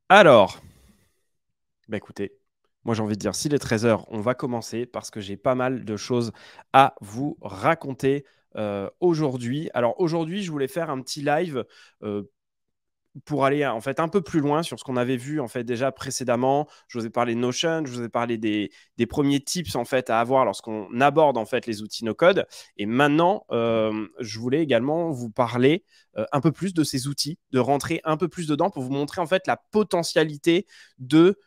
Alors, bah écoutez, moi j'ai envie de dire, s'il est 13 h, on va commencer parce que j'ai pas mal de choses à vous raconter aujourd'hui. Alors aujourd'hui, je voulais faire un petit live euh, pour aller en fait un peu plus loin sur ce qu'on avait vu en fait déjà précédemment. Je vous ai parlé de Notion, je vous ai parlé des premiers tips en fait à avoir lorsqu'on aborde en fait les outils no code. Et maintenant, je voulais également vous parler un peu plus de ces outils, de rentrer un peu plus dedans pour vous montrer en fait la potentialité de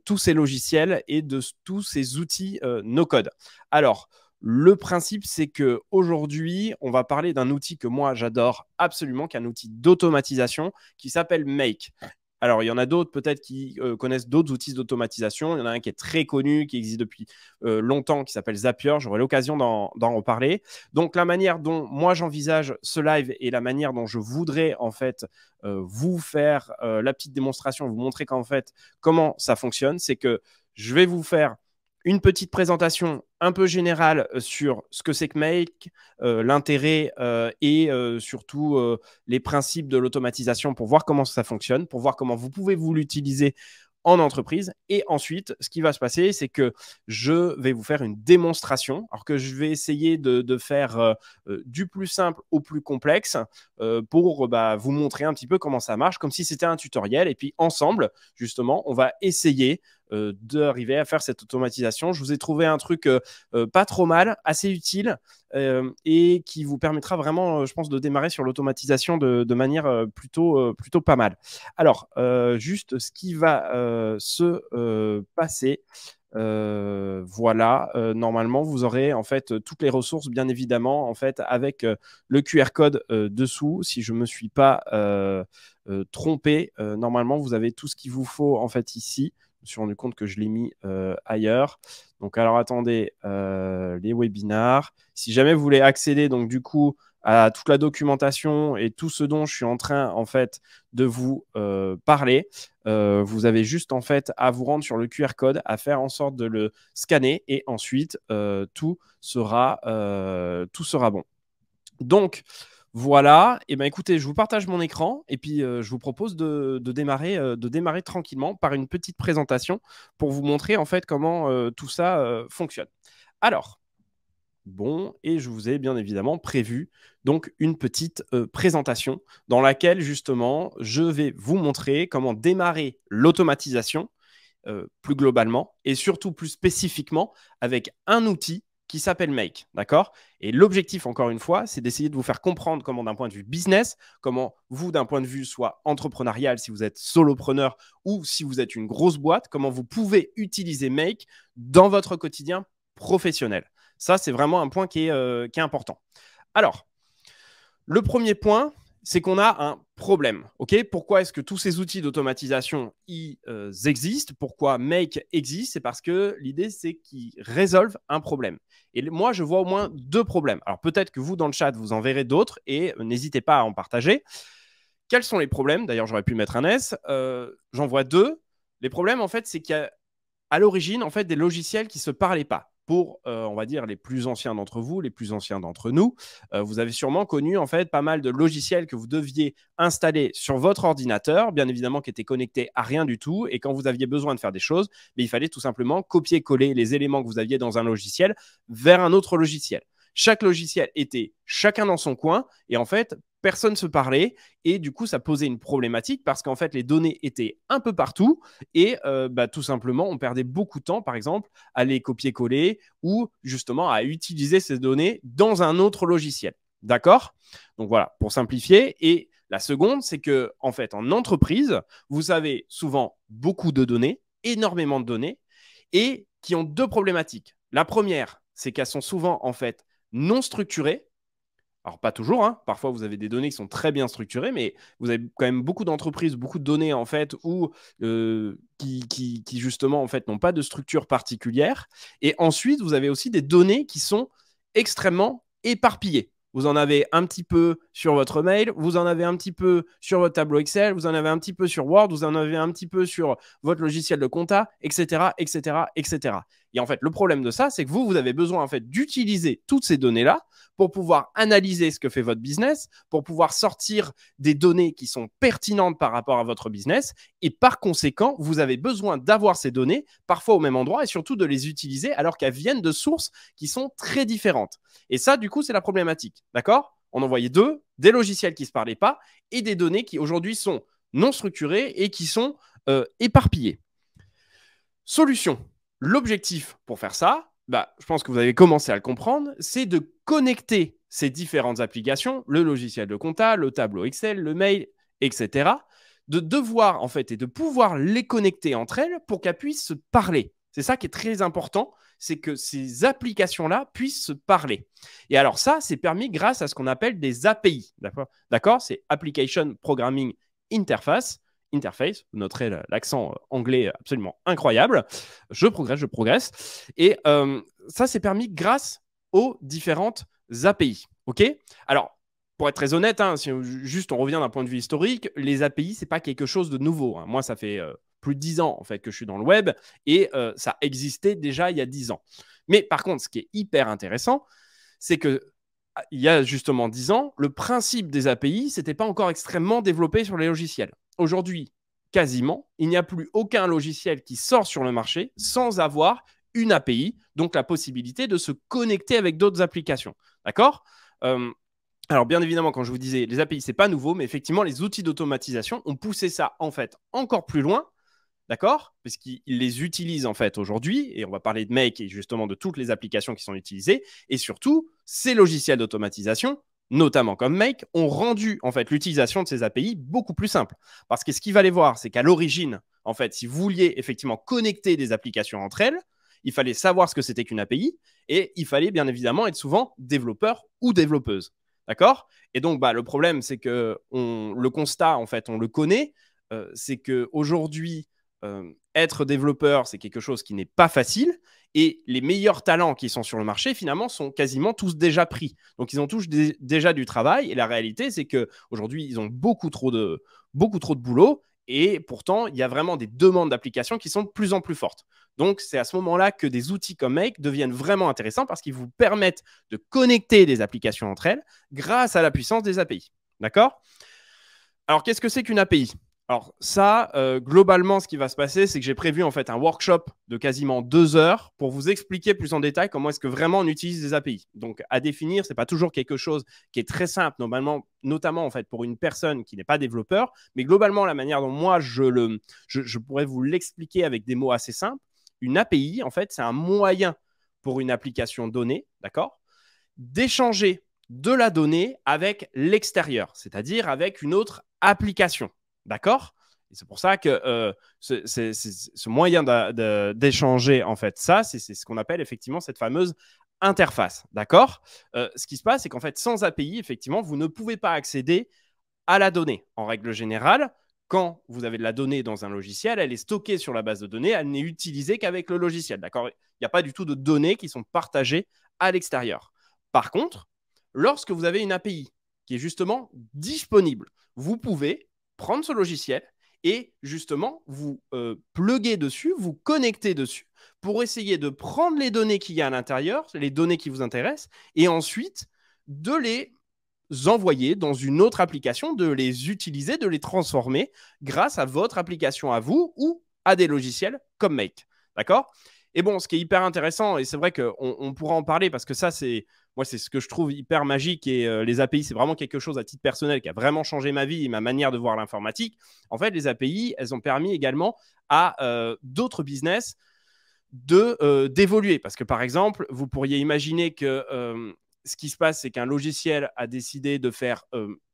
tous ces logiciels et de tous ces outils no code. Alors, le principe, c'est que aujourd'hui, on va parler d'un outil que moi j'adore absolument, qui est un outil d'automatisation qui s'appelle Make. Alors, il y en a d'autres peut-être qui connaissent d'autres outils d'automatisation. Il y en a un qui est très connu, qui existe depuis longtemps, qui s'appelle Zapier. J'aurai l'occasion d'en reparler. Donc, la manière dont moi j'envisage ce live et la manière dont je voudrais en fait vous faire la petite démonstration, vous montrer qu'en fait comment ça fonctionne, c'est que je vais vous faire une petite présentation un peu générale sur ce que c'est que Make, l'intérêt et surtout les principes de l'automatisation pour voir comment ça fonctionne, pour voir comment vous pouvez vous l'utiliser en entreprise. Et ensuite, ce qui va se passer, c'est que je vais vous faire une démonstration, alors que je vais essayer de faire du plus simple au plus complexe pour vous montrer un petit peu comment ça marche, comme si c'était un tutoriel. Et puis ensemble, justement, on va essayer d'arriver à faire cette automatisation. Je vous ai trouvé un truc pas trop mal, assez utile et qui vous permettra vraiment, je pense, de démarrer sur l'automatisation de manière plutôt pas mal. Alors, juste ce qui va se passer. Voilà, normalement, vous aurez en fait toutes les ressources, bien évidemment, en fait, avec le QR code dessous. Si je ne me suis pas trompé, normalement, vous avez tout ce qu'il vous faut en fait ici. Je me suis rendu compte que je l'ai mis ailleurs. Donc, alors attendez, les webinars. Si jamais vous voulez accéder, donc du coup, à toute la documentation et tout ce dont je suis en train en fait de vous parler, vous avez juste en fait à vous rendre sur le QR code, à faire en sorte de le scanner et ensuite tout sera bon. Donc voilà, et ben écoutez, je vous partage mon écran et puis je vous propose de démarrer tranquillement par une petite présentation pour vous montrer en fait comment tout ça fonctionne. Alors, bon, et je vous ai bien évidemment prévu donc une petite présentation dans laquelle justement je vais vous montrer comment démarrer l'automatisation plus globalement et surtout plus spécifiquement avec un outil qui s'appelle Make, d'accord? Et l'objectif, encore une fois, c'est d'essayer de vous faire comprendre comment, d'un point de vue business, comment vous, d'un point de vue soit entrepreneurial, si vous êtes solopreneur ou si vous êtes une grosse boîte, comment vous pouvez utiliser Make dans votre quotidien professionnel. Ça, c'est vraiment un point qui est important. Alors, le premier point, c'est qu'on a un problème. Okay, pourquoi est-ce que tous ces outils d'automatisation existent? Pourquoi Make existe? C'est parce que l'idée, c'est qu'ils résolvent un problème. Et moi, je vois au moins deux problèmes. Alors peut-être que vous, dans le chat, vous en verrez d'autres et n'hésitez pas à en partager. Quels sont les problèmes? D'ailleurs, j'aurais pu mettre un S. J'en vois deux. Les problèmes, en fait, c'est qu'il y a à l'origine, en fait, des logiciels qui ne se parlaient pas. Pour, on va dire, les plus anciens d'entre vous, les plus anciens d'entre nous, vous avez sûrement connu en fait pas mal de logiciels que vous deviez installer sur votre ordinateur, bien évidemment qui étaient connectés à rien du tout. Et quand vous aviez besoin de faire des choses, mais il fallait tout simplement copier-coller les éléments que vous aviez dans un logiciel vers un autre logiciel. Chaque logiciel était chacun dans son coin et en fait, personne ne se parlait et du coup, ça posait une problématique parce qu'en fait, les données étaient un peu partout et tout simplement, on perdait beaucoup de temps, par exemple, à les copier-coller ou justement à utiliser ces données dans un autre logiciel. D'accord? Donc voilà, pour simplifier. Et la seconde, c'est que en fait, en entreprise, vous avez souvent beaucoup de données, énormément de données, et qui ont deux problématiques. La première, c'est qu'elles sont souvent en fait non structurées. Alors, pas toujours, hein. Parfois, vous avez des données qui sont très bien structurées, mais vous avez quand même beaucoup d'entreprises, beaucoup de données, en fait, qui justement, en fait, n'ont pas de structure particulière. Et ensuite, vous avez aussi des données qui sont extrêmement éparpillées. Vous en avez un petit peu sur votre mail, vous en avez un petit peu sur votre tableau Excel, vous en avez un petit peu sur Word, vous en avez un petit peu sur votre logiciel de compta, etc., etc., etc. Et en fait, le problème de ça, c'est que vous avez besoin en fait d'utiliser toutes ces données-là pour pouvoir analyser ce que fait votre business, pour pouvoir sortir des données qui sont pertinentes par rapport à votre business. Et par conséquent, vous avez besoin d'avoir ces données, parfois au même endroit, et surtout de les utiliser alors qu'elles viennent de sources qui sont très différentes. Et ça, du coup, c'est la problématique. D'accord? On en voyait deux, des logiciels qui ne se parlaient pas et des données qui aujourd'hui sont non structurées et qui sont éparpillées. Solution. L'objectif pour faire ça, je pense que vous avez commencé à le comprendre, c'est de connecter ces différentes applications, le logiciel de compta, le tableau Excel, le mail, etc., de devoir en fait et de pouvoir les connecter entre elles pour qu'elles puissent se parler. C'est ça qui est très important, c'est que ces applications-là puissent se parler. Et alors ça, c'est permis grâce à ce qu'on appelle des API. D'accord? C'est Application Programming Interface. Vous noterez l'accent anglais absolument incroyable. Je progresse. Et ça, c'est permis grâce aux différentes API. OK? Alors, pour être très honnête, si juste on revient d'un point de vue historique, les API, ce n'est pas quelque chose de nouveau. Moi, ça fait plus de 10 ans en fait, que je suis dans le web et ça existait déjà il y a 10 ans. Mais par contre, ce qui est hyper intéressant, c'est que il y a justement 10 ans, le principe des API, ce n'était pas encore extrêmement développé sur les logiciels. Aujourd'hui, quasiment, il n'y a plus aucun logiciel qui sort sur le marché sans avoir une API, donc la possibilité de se connecter avec d'autres applications. D'accord? Alors, bien évidemment, quand je vous disais les API, ce n'est pas nouveau, mais effectivement, les outils d'automatisation ont poussé ça en fait encore plus loin. D'accord? Parce qu'ils les utilisent en fait aujourd'hui, et on va parler de Make et justement de toutes les applications qui sont utilisées. Et surtout, ces logiciels d'automatisation, notamment comme Make, ont rendu en fait l'utilisation de ces API beaucoup plus simple. Parce que ce qu'il fallait voir, c'est qu'à l'origine, en fait, si vous vouliez effectivement connecter des applications entre elles, il fallait savoir ce que c'était qu'une API et il fallait bien évidemment être souvent développeur ou développeuse. D'accord? Et donc, le problème, c'est que le constat, en fait, on le connaît, c'est qu'aujourd'hui, être développeur, c'est quelque chose qui n'est pas facile et les meilleurs talents qui sont sur le marché, finalement, sont quasiment tous déjà pris. Donc, ils ont tous déjà du travail et la réalité, c'est qu'aujourd'hui, ils ont beaucoup trop de boulot et pourtant, il y a vraiment des demandes d'applications qui sont de plus en plus fortes. Donc, c'est à ce moment-là que des outils comme Make deviennent vraiment intéressants parce qu'ils vous permettent de connecter des applications entre elles grâce à la puissance des API. D'accord? Alors, qu'est-ce que c'est qu'une API? Alors ça, globalement, ce qui va se passer, c'est que j'ai prévu en fait un workshop de quasiment 2 heures pour vous expliquer plus en détail comment est-ce que vraiment on utilise des API. Donc à définir, ce n'est pas toujours quelque chose qui est très simple, notamment en fait pour une personne qui n'est pas développeur, mais globalement, la manière dont moi je pourrais vous l'expliquer avec des mots assez simples, une API, en fait, c'est un moyen pour une application donnée, d'accord, d'échanger de la donnée avec l'extérieur, c'est-à-dire avec une autre application. D'accord? Et c'est pour ça que ce moyen d'échanger, en fait, ça, c'est ce qu'on appelle effectivement cette fameuse interface. D'accord? Ce qui se passe, c'est qu'en fait, sans API, effectivement, vous ne pouvez pas accéder à la donnée. En règle générale, quand vous avez de la donnée dans un logiciel, elle est stockée sur la base de données, elle n'est utilisée qu'avec le logiciel. D'accord? Il n'y a pas du tout de données qui sont partagées à l'extérieur. Par contre, lorsque vous avez une API qui est justement disponible, vous pouvez prendre ce logiciel et justement vous pluguer dessus, vous connecter dessus pour essayer de prendre les données qu'il y a à l'intérieur, les données qui vous intéressent, et ensuite de les envoyer dans une autre application, de les utiliser, de les transformer grâce à votre application à vous ou à des logiciels comme Make. D'accord? Et bon, ce qui est hyper intéressant, et c'est vrai qu'on pourra en parler parce que ça, c'est ce que je trouve hyper magique et les API, c'est vraiment quelque chose à titre personnel qui a vraiment changé ma vie et ma manière de voir l'informatique. En fait, les API, elles ont permis également à d'autres business d'évoluer. Parce que par exemple, vous pourriez imaginer que ce qui se passe, c'est qu'un logiciel a décidé de faire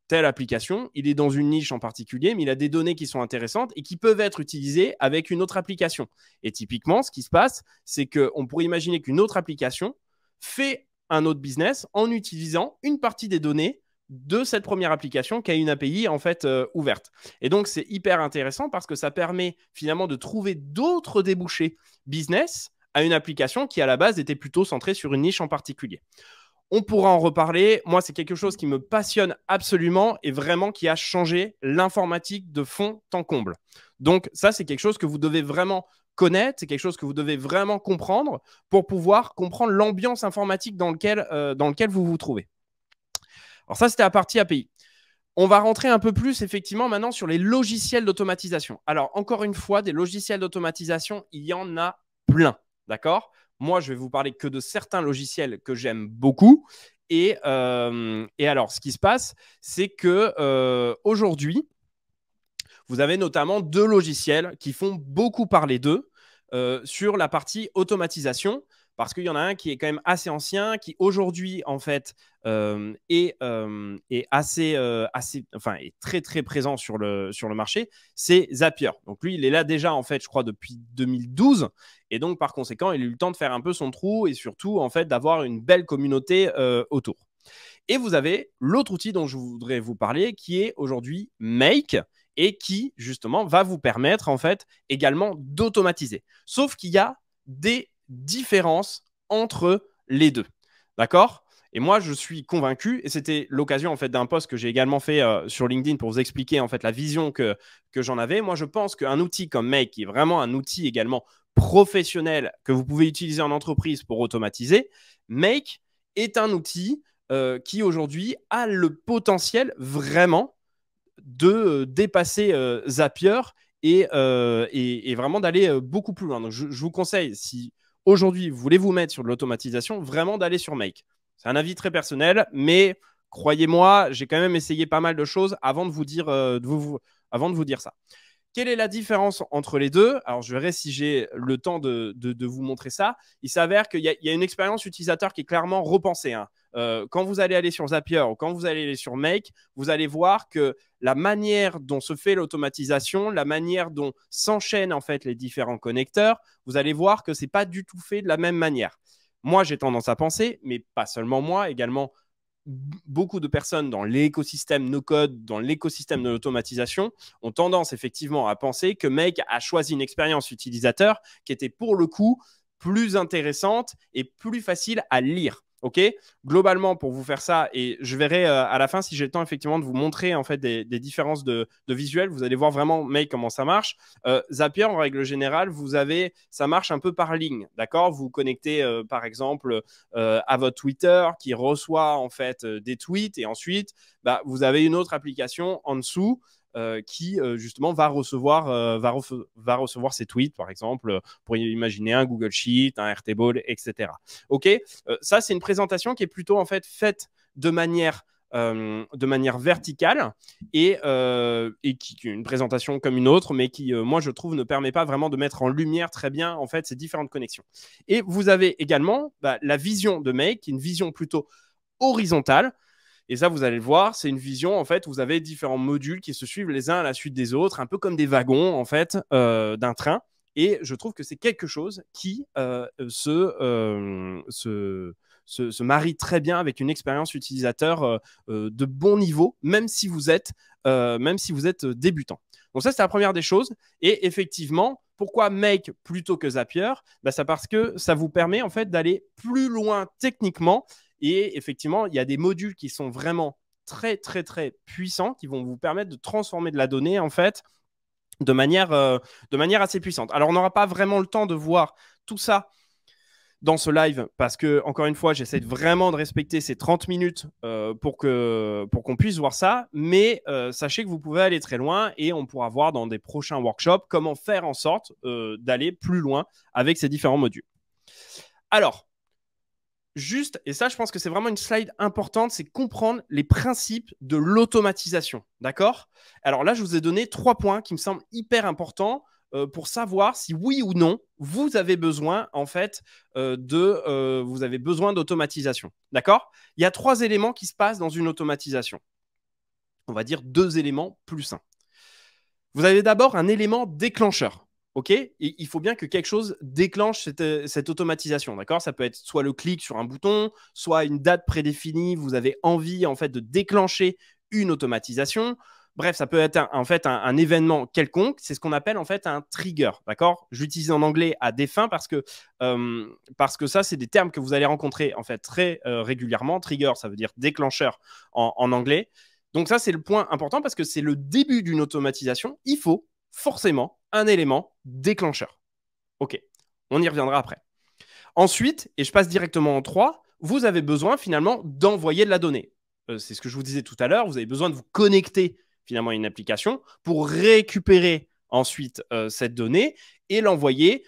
telle application, il est dans une niche en particulier, mais il a des données qui sont intéressantes et qui peuvent être utilisées avec une autre application. Et typiquement, ce qui se passe, c'est qu'on pourrait imaginer qu'une autre application fait un autre business en utilisant une partie des données de cette première application qui a une API en fait ouverte. Et donc, c'est hyper intéressant parce que ça permet finalement de trouver d'autres débouchés business à une application qui, à la base, était plutôt centrée sur une niche en particulier. On pourra en reparler. Moi, c'est quelque chose qui me passionne absolument et vraiment qui a changé l'informatique de fond en comble. Donc, ça, c'est quelque chose que vous devez vraiment connaître, c'est quelque chose que vous devez vraiment comprendre pour pouvoir comprendre l'ambiance informatique dans lequel vous vous trouvez. Alors ça, c'était la partie API. On va rentrer un peu plus effectivement maintenant sur les logiciels d'automatisation. Alors, encore une fois, des logiciels d'automatisation, il y en a plein. D'accord? Moi, je vais vous parler que de certains logiciels que j'aime beaucoup. Et alors, ce qui se passe, c'est que aujourd'hui, vous avez notamment deux logiciels qui font beaucoup parler d'eux sur la partie automatisation, parce qu'il y en a un qui est quand même assez ancien, qui aujourd'hui, en fait, est est très, très présent sur le marché, c'est Zapier. Donc lui, il est là déjà, en fait, je crois, depuis 2012. Et donc, par conséquent, il a eu le temps de faire un peu son trou et surtout, en fait, d'avoir une belle communauté autour. Et vous avez l'autre outil dont je voudrais vous parler, qui est aujourd'hui Make, et qui, justement, va vous permettre, en fait, également d'automatiser. Sauf qu'il y a des différences entre les deux. D'accord? Et moi, je suis convaincu, et c'était l'occasion, en fait, d'un post que j'ai également fait sur LinkedIn pour vous expliquer, en fait, la vision que j'en avais. Moi, je pense qu'un outil comme Make, qui est vraiment un outil également professionnel que vous pouvez utiliser en entreprise pour automatiser, Make est un outil qui aujourd'hui a le potentiel vraiment de dépasser Zapier et vraiment d'aller beaucoup plus loin. Donc, je vous conseille, si aujourd'hui vous voulez vous mettre sur de l'automatisation, vraiment d'aller sur Make. C'est un avis très personnel, mais croyez-moi, j'ai quand même essayé pas mal de choses avant de vous dire, avant de vous dire ça. Quelle est la différence entre les deux? Alors, je verrai si j'ai le temps de vous montrer ça. Il s'avère qu'il y a une expérience utilisateur qui est clairement repensée. Hein. Quand vous allez aller sur Zapier ou quand vous allez aller sur Make, vous allez voir que la manière dont se fait l'automatisation, la manière dont s'enchaînent en fait les différents connecteurs, vous allez voir que ce n'est pas du tout fait de la même manière. Moi, j'ai tendance à penser, mais pas seulement moi, également beaucoup de personnes dans l'écosystème no-code, dans l'écosystème de l'automatisation, ont tendance effectivement à penser que Make a choisi une expérience utilisateur qui était pour le coup plus intéressante et plus facile à lire. Ok, globalement, pour vous faire ça, et je verrai à la fin si j'ai le temps effectivement de vous montrer en fait des différences de visuel. Vous allez voir vraiment Make comment ça marche. Zapier, en règle générale, ça marche un peu par ligne, d'accord? Vous connectez par exemple à votre Twitter qui reçoit en fait des tweets et ensuite vous avez une autre application en dessous qui justement va recevoir ces tweets, par exemple, pour imaginer un Google Sheet, un Airtable, etc. Ok, ça c'est une présentation qui est plutôt en fait faite de manière verticale et qui est une présentation comme une autre, mais qui, moi, je trouve, ne permet pas vraiment de mettre en lumière très bien en fait ces différentes connexions. Et vous avez également la vision de Make, qui est une vision plutôt horizontale. Et ça, vous allez le voir, c'est une vision, en fait, où vous avez différents modules qui se suivent les uns à la suite des autres, un peu comme des wagons, en fait, d'un train. Et je trouve que c'est quelque chose qui se marie très bien avec une expérience utilisateur de bon niveau, même si vous êtes débutant. Donc ça, c'est la première des choses. Et effectivement, pourquoi Make plutôt que Zapier? C'est parce que ça vous permet en fait d'aller plus loin techniquement. Et effectivement, il y a des modules qui sont vraiment très, très, très puissants, qui vont vous permettre de transformer de la donnée, en fait, de manière assez puissante. Alors, on n'aura pas vraiment le temps de voir tout ça dans ce live parce que, encore une fois, j'essaie vraiment de respecter ces 30 minutes pour qu'on puisse voir ça. Mais sachez que vous pouvez aller très loin et on pourra voir dans des prochains workshops comment faire en sorte d'aller plus loin avec ces différents modules. Alors, juste, et ça, je pense que c'est vraiment une slide importante, c'est comprendre les principes de l'automatisation. D'accord? Alors là, je vous ai donné 3 points qui me semblent hyper importants pour savoir si oui ou non vous avez besoin en fait vous avez besoin d'automatisation. D'accord? Il y a 3 éléments qui se passent dans une automatisation. On va dire 2 éléments plus 1. Vous avez d'abord un élément déclencheur. OK? Et il faut bien que quelque chose déclenche cette automatisation, d'accord? Ça peut être soit le clic sur un bouton, soit une date prédéfinie, vous avez envie en fait de déclencher une automatisation. Bref, ça peut être en fait un événement quelconque. C'est ce qu'on appelle en fait un trigger, d'accord? J'utilise en anglais à des fins parce que ça, c'est des termes que vous allez rencontrer en fait très régulièrement. Trigger, ça veut dire déclencheur en anglais. Donc ça, c'est le point important parce que c'est le début d'une automatisation. Il faut forcément un élément déclencheur. OK, on y reviendra après. Ensuite, et je passe directement en 3, vous avez besoin finalement d'envoyer de la donnée. c'est ce que je vous disais tout à l'heure, vous avez besoin de vous connecter finalement à une application pour récupérer ensuite cette donnée et l'envoyer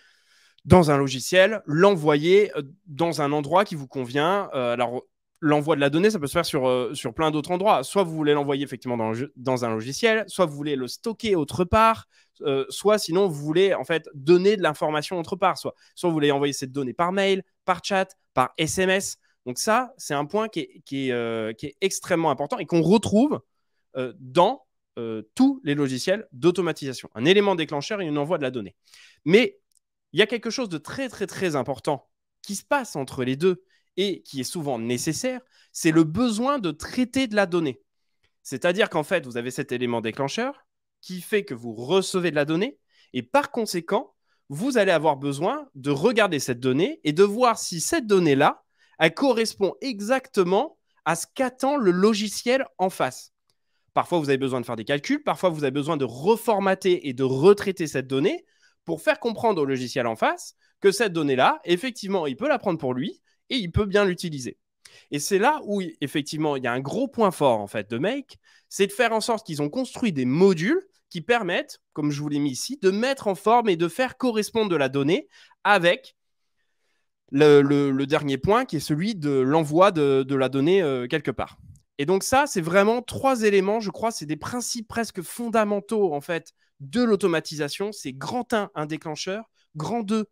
dans un logiciel, l'envoyer dans un endroit qui vous convient. Alors, l'envoi de la donnée, ça peut se faire sur plein d'autres endroits. Soit vous voulez l'envoyer effectivement dans un logiciel, soit vous voulez le stocker autre part, soit sinon vous voulez en fait donner de l'information autre part. Soit vous voulez envoyer cette donnée par mail, par chat, par SMS. Donc ça, c'est un point qui est extrêmement important et qu'on retrouve dans tous les logiciels d'automatisation. Un élément déclencheur et un envoi de la donnée. Mais il y a quelque chose de très, très, très important qui se passe entre les deux et qui est souvent nécessaire, c'est le besoin de traiter de la donnée. C'est-à-dire qu'en fait, vous avez cet élément déclencheur qui fait que vous recevez de la donnée et par conséquent, vous allez avoir besoin de regarder cette donnée et de voir si cette donnée-là, elle correspond exactement à ce qu'attend le logiciel en face. Parfois, vous avez besoin de faire des calculs, parfois, vous avez besoin de reformater et de retraiter cette donnée pour faire comprendre au logiciel en face que cette donnée-là, effectivement, il peut la prendre pour lui et il peut bien l'utiliser. Et c'est là où, effectivement, il y a un gros point fort en fait de Make, c'est de faire en sorte qu'ils ont construit des modules qui permettent, comme je vous l'ai mis ici, de mettre en forme et de faire correspondre de la donnée avec le dernier point qui est celui de l'envoi de la donnée quelque part. Et donc ça, c'est vraiment 3 éléments, je crois, c'est des principes presque fondamentaux en fait de l'automatisation. C'est grand 1, un déclencheur, grand 2,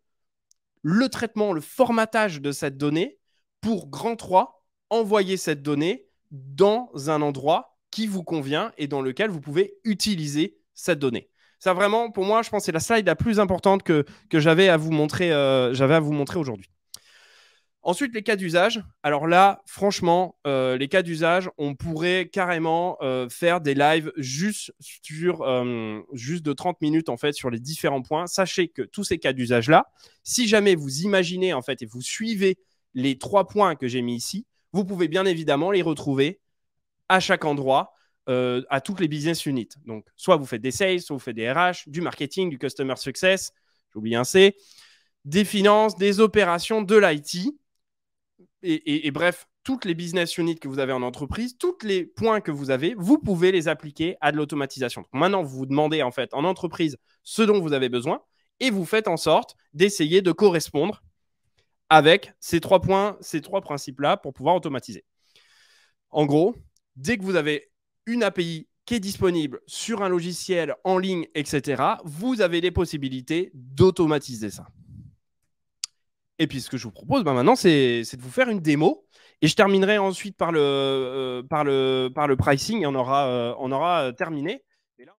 le traitement, le formatage de cette donnée, pour grand 3, envoyer cette donnée dans un endroit qui vous convient et dans lequel vous pouvez utiliser cette donnée. Ça vraiment, pour moi, je pense que c'est la slide la plus importante que j'avais à vous montrer aujourd'hui. Ensuite, les cas d'usage. Alors là, franchement, les cas d'usage, on pourrait carrément faire des lives juste de 30 minutes en fait sur les différents points. Sachez que tous ces cas d'usage-là, si jamais vous imaginez en fait et vous suivez les 3 points que j'ai mis ici, vous pouvez bien évidemment les retrouver à chaque endroit, à toutes les business units. Donc, soit vous faites des sales, soit vous faites des RH, du marketing, du customer success, j'ai oublié un C, des finances, des opérations, de l'IT. Et bref, toutes les business units que vous avez en entreprise, tous les points que vous avez, vous pouvez les appliquer à de l'automatisation. Donc maintenant, vous vous demandez en fait en entreprise ce dont vous avez besoin et vous faites en sorte d'essayer de correspondre avec ces 3 points, ces 3 principes-là pour pouvoir automatiser. En gros, dès que vous avez une API qui est disponible sur un logiciel en ligne, etc., vous avez les possibilités d'automatiser ça. Et puis, ce que je vous propose maintenant, c'est de vous faire une démo. Et je terminerai ensuite par le pricing et on aura terminé.